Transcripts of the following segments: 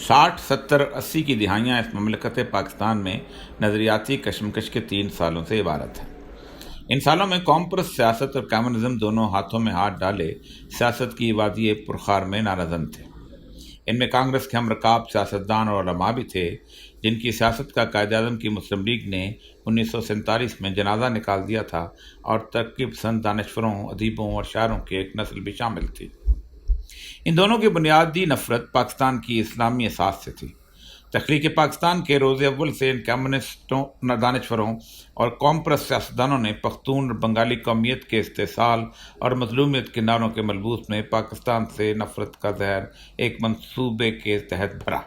60 70 80 کی دہائیاں اس مملکت پاکستان میں نظریاتی کشمکش کے 3 سالوں سے عبارت ہیں۔ ان سالوں میں قوم پرست سیاست اور کمیونزم دونوں ہاتھوں میں ہاتھ ڈالے سیاست کی وادی پرخار میں نارزن تھے۔ ان میں کانگریس کے ہم رکاب سیاستدان اور علماء بھی تھے جن کی سیاست کا قائد اعظم کی مسلم لیگ نے 1947 میں جنازہ نکال دیا تھا، اور ترقی پسند دانشوروں، ادیبوں اور شاعروں کی ایک نسل بھی شامل تھی۔ ان دونوں کی بنیادی نفرت پاکستان کی اسلامی اساس سے تھی۔ تخلیق پاکستان کے روز اول سے ان کمیونسٹوں، دانشوروں اور قوم پرست سیاستدانوں نے پختون اور بنگالی قومیت کے استحصال اور مظلومیت کے نعروں کے ملبوس میں پاکستان سے نفرت کا زہر ایک منصوبے کے تحت بھرا۔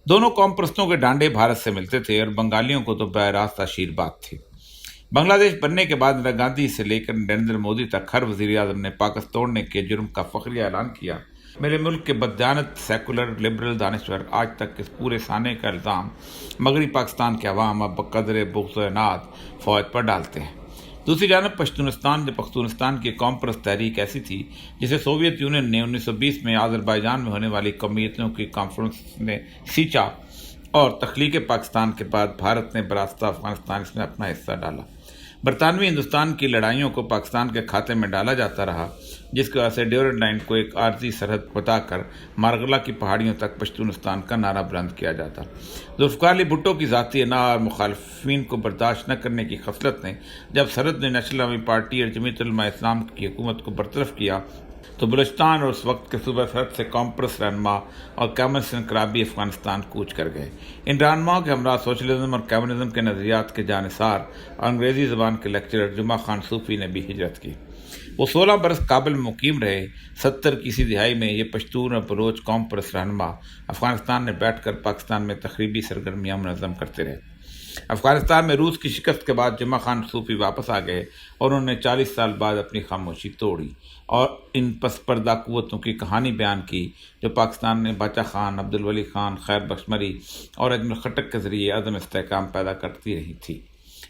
دونوں قوم پرستوں کے ڈانڈے بھارت سے ملتے تھے اور بنگالیوں کو تو براہ راست آشیرواد تھی۔ بنگلہ دیش بننے کے بعد اندرا گاندھی سے لے کر نریندر مودی تک ہر وزیر اعظم نے پاکستان توڑنے کے جرم کا فخریہ اعلان کیا۔ میرے ملک کے بددیانت سیکولر لبرل دانشور آج تک اس پورے سانے کا الزام مغربی پاکستان کے عوام اب بقدر بغض و عناد فوج پر ڈالتے ہیں۔ دوسری جانب پختونستان کی قوم پرست تحریک ایسی تھی جسے سوویت یونین نے 1920 میں آذربائیجان میں ہونے والی قومیتوں کی کانفرنس نے سینچا، اور تخلیق پاکستان کے بعد بھارت نے براستہ افغانستان اس میں اپنا حصہ ڈالا۔ برطانوی ہندوستان کی لڑائیوں کو پاکستان کے کھاتے میں ڈالا جاتا رہا، جس کی وجہ سے ڈیورنڈ لائن کو ایک عارضی سرحد بتا کر مارغلہ کی پہاڑیوں تک پشتونستان کا نعرہ بلند کیا جاتا۔ ذوالفقار علی بھٹو کی ذاتی انا اور مخالفین کو برداشت نہ کرنے کی خصلت نے جب سرحد نے نیشنل عوامی پارٹی اور جمعیت علماء اسلام کی حکومت کو برطرف کیا تو بلوچستان اور اس وقت کے صوبہ سرحد سے قوم پرست رہنما اور کمیونسٹ انقلابی افغانستان کوچ کر گئے۔ ان رہنماؤں کے ہمراہ سوشلزم اور کمیونزم کے نظریات کے جانثار اور انگریزی زبان کے لیکچرر جمعہ خان صوفی نے بھی ہجرت کی۔ وہ 16 برس کابل میں مقیم رہے۔ 70 کی اسی دہائی میں یہ پشتون اور بلوچ قوم پرست رہنما افغانستان میں بیٹھ کر پاکستان میں تخریبی سرگرمیاں منظم کرتے رہے۔ افغانستان میں روس کی شکست کے بعد جمعہ خان صوفی واپس آ گئے اور انہوں نے 40 سال بعد اپنی خاموشی توڑی اور ان پس پردہ قوتوں کی کہانی بیان کی جو پاکستان میں باچا خان، عبدالولی خان، خیر بخش مری اور اجمل خٹک کے ذریعے عدم استحکام پیدا کرتی رہی تھی۔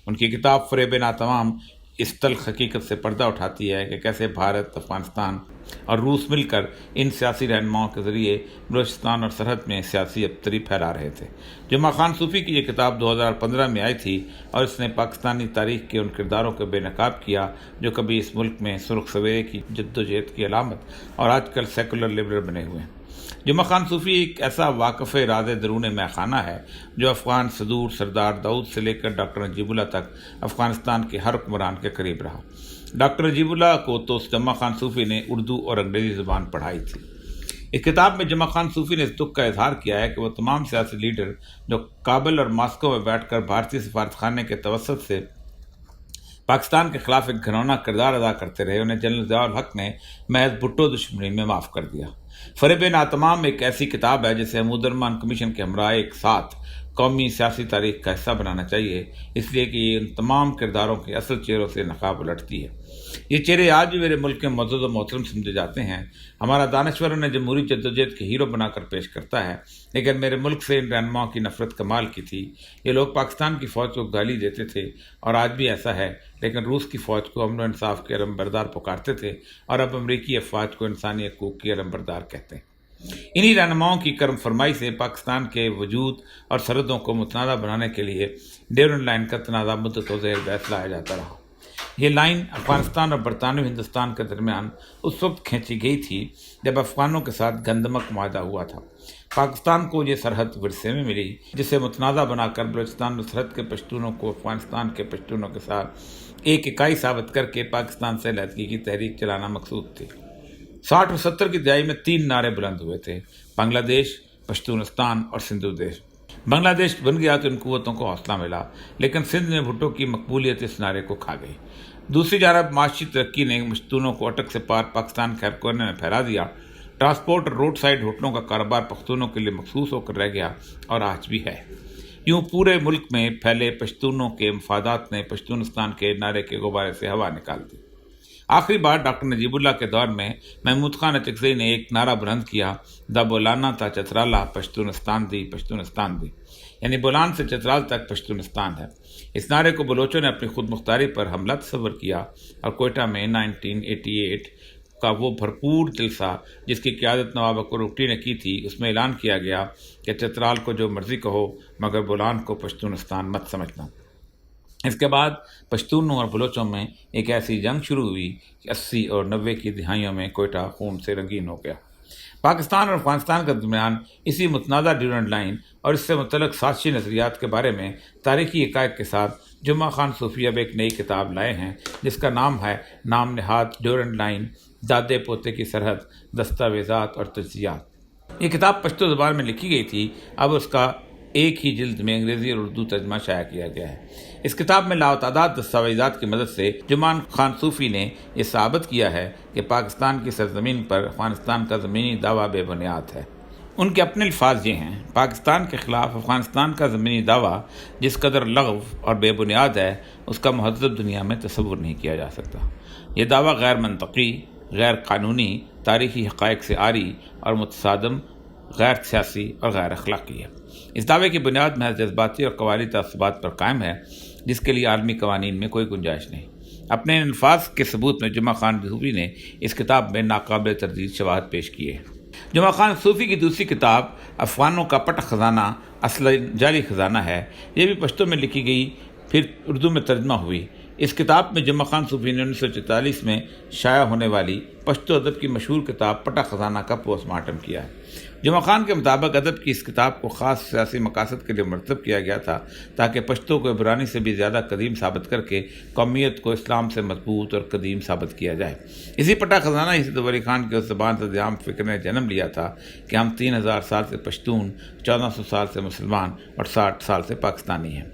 ان کی کتاب فریب ناتمام اس تلخ حقیقت سے پردہ اٹھاتی ہے کہ کیسے بھارت، افغانستان اور روس مل کر ان سیاسی رہنماؤں کے ذریعے بلوچستان اور سرحد میں سیاسی ابتری پھیلا رہے تھے۔ جمعہ خان صوفی کی یہ کتاب 2015 میں آئی تھی اور اس نے پاکستانی تاریخ کے ان کرداروں کو بے نقاب کیا جو کبھی اس ملک میں سرخ سویرے کی جدوجہد کی علامت اور آج کل سیکولر لبرل بنے ہوئے ہیں۔ جمعہ خان صوفی ایک ایسا واقف راز درون میخانہ ہے جو افغان صدور سردار داؤد سے لے کر ڈاکٹر نجیب اللہ تک افغانستان کے ہر حکمران کے قریب رہا۔ ڈاکٹر نجیب اللہ کو تو جمعہ خان صوفی نے اردو اور انگریزی زبان پڑھائی تھی۔ اس کتاب میں جمعہ خان صوفی نے اس دکھ کا اظہار کیا ہے کہ وہ تمام سیاسی لیڈر جو کابل اور ماسکو میں بیٹھ کر بھارتی سفارت خانے کے توسط سے پاکستان کے خلاف ایک گھنونا کردار ادا کرتے رہے، انہیں جنرل ضیاء الحق نے محض بھٹو دشمنی میں معاف کر دیا۔ فریب ناتمام ایک ایسی کتاب ہے جسے حمود ارمان کمیشن کے ہمراہ ایک ساتھ قومی سیاسی تاریخ کا حصہ بنانا چاہیے، اس لیے کہ یہ ان تمام کرداروں کے اصل چہروں سے نقاب الٹتی ہے۔ یہ چہرے آج بھی میرے ملک کے معزز و محترم سمجھے جاتے ہیں۔ ہمارا دانشور انہیں جمہوری جدوجہد کے ہیرو بنا کر پیش کرتا ہے، لیکن میرے ملک سے ان رہنماؤں کی نفرت کمال کی تھی۔ یہ لوگ پاکستان کی فوج کو گالی دیتے تھے اور آج بھی ایسا ہے، لیکن روس کی فوج کو امن و انصاف کے علمبردار پکارتے تھے اور اب امریکی افواج کو انسانی حقوق کی علمبردار کہتے ہیں۔ انہی رہنماؤں کی کرم فرمائی سے پاکستان کے وجود اور سرحدوں کو متنازع بنانے کے لیے ڈیورنڈ لائن کا تنازع مدت و زیر بحث لایا جاتا رہا۔ یہ لائن افغانستان اور برطانوی ہندوستان کے درمیان اس وقت کھینچی گئی تھی جب افغانوں کے ساتھ گندمک معاہدہ ہوا تھا۔ پاکستان کو یہ سرحد ورثے میں ملی جسے متنازع بنا کر بلوچستان میں سرحد کے پشتونوں کو افغانستان کے پشتونوں کے ساتھ ایک اکائی ثابت کر کے پاکستان سے علیحدگی کی تحریک چلانا مقصود تھی۔ 60 اور 70 کی دہائی میں 3 نعرے بلند ہوئے تھے: بنگلہ دیش، پشتونستان اور سندھو دیش۔ بنگلہ دیش بن گیا تو ان قوتوں کو حوصلہ ملا، لیکن سندھ میں بھٹو کی مقبولیت اس نعرے کو کھا گئی۔ دوسری جانب معاشی ترقی نے پشتونوں کو اٹک سے پار پاکستان کے ہر کونے میں پھیلا دیا۔ ٹرانسپورٹ اور روڈ سائڈ ہوٹلوں کا کاروبار پختونوں کے لیے مخصوص ہو کر رہ گیا اور آج بھی ہے۔ یوں پورے ملک میں پھیلے پشتونوں کے مفادات نے پشتونستان کے نعرے کے غبارے سے ہوا نکال دی۔ آخری بار ڈاکٹر نجیب اللہ کے دور میں محمود خان اچکزئی نے ایک نعرہ بلند کیا: دا بولانا تا چترالا پشتونستان دی، پشتونستان دی، یعنی بولان سے چترال تک پشتونستان ہے۔ اس نعرے کو بلوچوں نے اپنی خود مختاری پر حملہ تصور کیا اور کوئٹہ میں 1988 کا وہ بھرپور جلسہ جس کی قیادت نواب اکبر اکٹی نے کی تھی، اس میں اعلان کیا گیا کہ چترال کو جو مرضی کہو مگر بولان کو پشتونستان مت سمجھنا۔ اس کے بعد پشتونوں اور بلوچوں میں ایک ایسی جنگ شروع ہوئی کہ 80 اور 90 کی دہائیوں میں کوئٹہ خون سے رنگین ہو گیا۔ پاکستان اور افغانستان کے درمیان اسی متنازع ڈیورنڈ لائن اور اس سے متعلق سازشی نظریات کے بارے میں تاریخی حقائق کے ساتھ جمعہ خان صوفی اب ایک نئی کتاب لائے ہیں جس کا نام ہے نام نہاد ڈیورنڈ لائن، دادے پوتے کی سرحد، دستاویزات اور تجزیات۔ یہ کتاب پشتو زبان میں لکھی گئی تھی، اب اس کا ایک ہی جلد میں انگریزی اور اردو ترجمہ شائع کیا گیا ہے۔ اس کتاب میں لاعداد دستاویزات کی مدد سے جمعہ خان صوفی نے یہ ثابت کیا ہے کہ پاکستان کی سرزمین پر افغانستان کا زمینی دعویٰ بے بنیاد ہے۔ ان کے اپنے الفاظ یہ ہیں: پاکستان کے خلاف افغانستان کا زمینی دعویٰ جس قدر لغو اور بے بنیاد ہے اس کا مہذب دنیا میں تصور نہیں کیا جا سکتا۔ یہ دعویٰ غیر منطقی، غیر قانونی، تاریخی حقائق سے عاری اور متصادم، غیر سیاسی اور غیر اخلاقی ہے۔ اس دعوے کی بنیاد محض جذباتی اور قوالی تعصبات پر قائم ہے جس کے لیے عالمی قوانین میں کوئی گنجائش نہیں۔ اپنے ان الفاظ کے ثبوت میں جمعہ خان صوفی نے اس کتاب میں ناقابل تردید شواہد پیش کیے ہیں۔ جمعہ خان صوفی کی دوسری کتاب افغانوں کا پٹا خزانہ اصل جعلی خزانہ ہے، یہ بھی پشتو میں لکھی گئی، پھر اردو میں ترجمہ ہوئی۔ اس کتاب میں جمعہ خان صوفی نے 1944 میں شائع ہونے والی پشتو ادب کی مشہور کتاب پٹا خزانہ کا پوسٹ مارٹم کیا ہے۔ جمعہ خان کے مطابق ادب کی اس کتاب کو خاص سیاسی مقاصد کے لیے مرتب کیا گیا تھا تاکہ پشتو کو عبرانی سے بھی زیادہ قدیم ثابت کر کے قومیت کو اسلام سے مضبوط اور قدیم ثابت کیا جائے۔ اسی پٹا خزانہ اسد ولی خان کے اس زبان سے عام فکر نے جنم لیا تھا کہ ہم 3000 سال سے پشتون، 1400 سال سے مسلمان اور 60 سال سے پاکستانی ہیں۔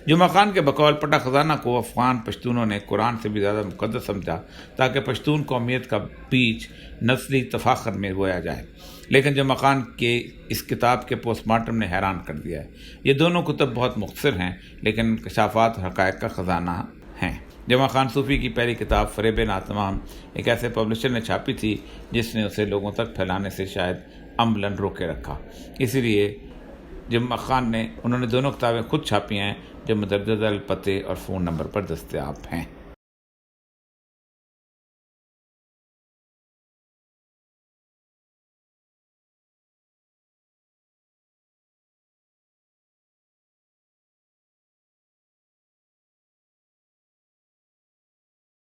جمعہ خان کے بقول پٹا خزانہ کو افغان پشتونوں نے قرآن سے بھی زیادہ مقدس سمجھا تاکہ پشتون قومیت کا بیج نسلی تفاخر میں بویا جائے، لیکن جمعہ خان کے اس کتاب کے پوسٹ مارٹم نے حیران کر دیا ہے۔ یہ دونوں کتب بہت مختصر ہیں لیکن انکشافات اور حقائق کا خزانہ ہیں۔ جمعہ خان صوفی کی پہلی کتاب فریب ناتمام ایک ایسے پبلشر نے چھاپی تھی جس نے اسے لوگوں تک پھیلانے سے شاید عملاً روکے رکھا، اسی لیے جمعہ خان نے دونوں کتابیں خود چھاپی ہیں جو مدرجہ ذیل پتے اور فون نمبر پر دستیاب ہیں۔